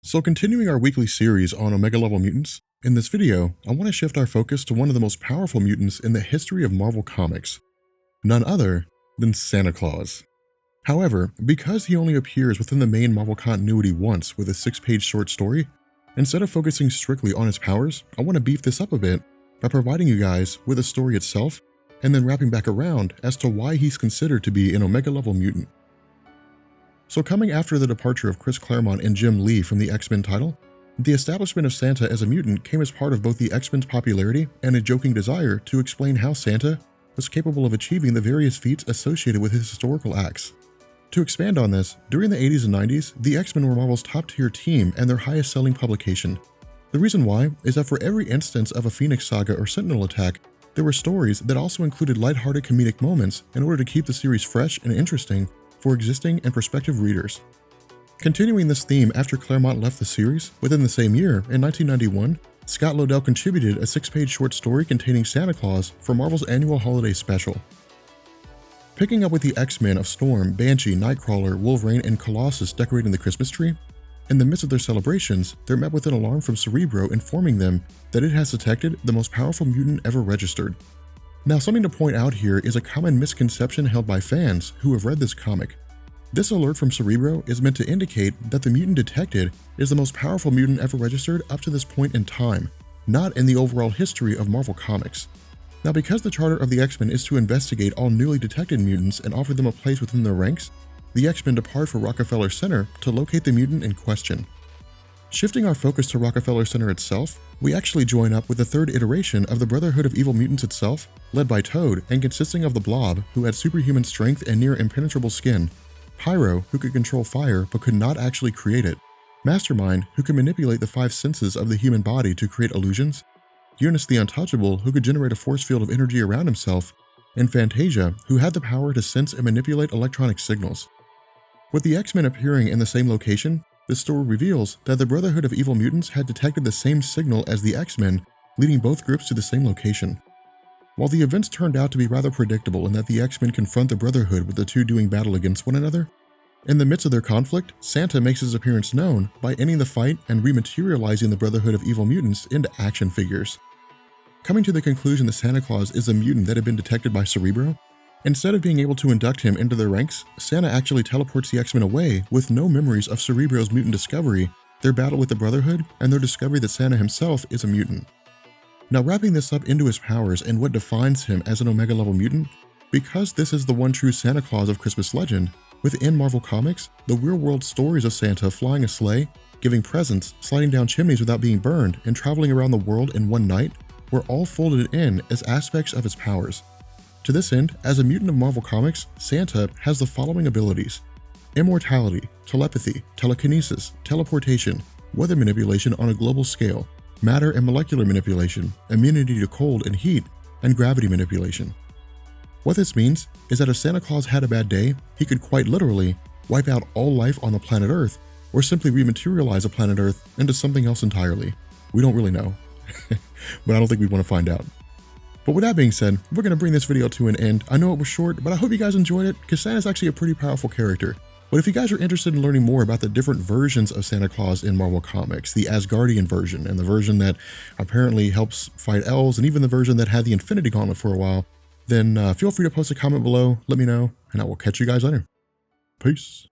So continuing our weekly series on Omega level mutants, in this video, I want to shift our focus to one of the most powerful mutants in the history of Marvel Comics, none other than Santa Claus. However, because he only appears within the main Marvel continuity once with a 6-page short story, instead of focusing strictly on his powers, I want to beef this up a bit by providing you guys with the story itself and then wrapping back around as to why he's considered to be an Omega level mutant. So coming after the departure of Chris Claremont and Jim Lee from the X-Men title, the establishment of Santa as a mutant came as part of both the X-Men's popularity and a joking desire to explain how Santa was capable of achieving the various feats associated with his historical acts. To expand on this, during the 80s and 90s, the X-Men were Marvel's top-tier team and their highest-selling publication. The reason why is that for every instance of a Phoenix Saga or Sentinel attack, there were stories that also included lighthearted comedic moments in order to keep the series fresh and interesting for existing and prospective readers. Continuing this theme after Claremont left the series, within the same year, in 1991, Scott Lobdell contributed a 6-page short story containing Santa Claus for Marvel's annual holiday special. Picking up with the X-Men of Storm, Banshee, Nightcrawler, Wolverine, and Colossus decorating the Christmas tree, in the midst of their celebrations, they're met with an alarm from Cerebro informing them that it has detected the most powerful mutant ever registered. Now, something to point out here is a common misconception held by fans who have read this comic. This alert from Cerebro is meant to indicate that the mutant detected is the most powerful mutant ever registered up to this point in time, not in the overall history of Marvel Comics. Now, because the charter of the X-Men is to investigate all newly detected mutants and offer them a place within their ranks, the X-Men depart for Rockefeller Center to locate the mutant in question. Shifting our focus to Rockefeller Center itself, we actually join up with the third iteration of the Brotherhood of Evil Mutants itself, led by Toad and consisting of the Blob, who had superhuman strength and near impenetrable skin, Pyro, who could control fire but could not actually create it, Mastermind, who could manipulate the 5 senses of the human body to create illusions, Eunice the Untouchable, who could generate a force field of energy around himself, and Fantasia, who had the power to sense and manipulate electronic signals. With the X-Men appearing in the same location, the story reveals that the Brotherhood of Evil Mutants had detected the same signal as the X-Men, leading both groups to the same location. While the events turned out to be rather predictable in that the X-Men confront the Brotherhood with the two doing battle against one another, in the midst of their conflict, Santa makes his appearance known by ending the fight and rematerializing the Brotherhood of Evil Mutants into action figures. Coming to the conclusion that Santa Claus is a mutant that had been detected by Cerebro, instead of being able to induct him into their ranks, Santa actually teleports the X-Men away with no memories of Cerebro's mutant discovery, their battle with the Brotherhood, and their discovery that Santa himself is a mutant. Now, wrapping this up into his powers and what defines him as an Omega level mutant, because this is the one true Santa Claus of Christmas legend, within Marvel Comics, the real-world stories of Santa flying a sleigh, giving presents, sliding down chimneys without being burned, and traveling around the world in one night were all folded in as aspects of his powers. To this end, as a mutant of Marvel Comics, Santa has the following abilities: immortality, telepathy, telekinesis, teleportation, weather manipulation on a global scale, matter and molecular manipulation, immunity to cold and heat, and gravity manipulation. What this means is that if Santa Claus had a bad day, he could quite literally wipe out all life on the planet Earth, or simply rematerialize a planet Earth into something else entirely. We don't really know, but I don't think we want to find out. But with that being said, we're going to bring this video to an end. I know it was short, but I hope you guys enjoyed it, because Santa's actually a pretty powerful character. But if you guys are interested in learning more about the different versions of Santa Claus in Marvel Comics, the Asgardian version, and the version that apparently helps fight elves, and even the version that had the Infinity Gauntlet for a while, then feel free to post a comment below, let me know, and I will catch you guys later. Peace.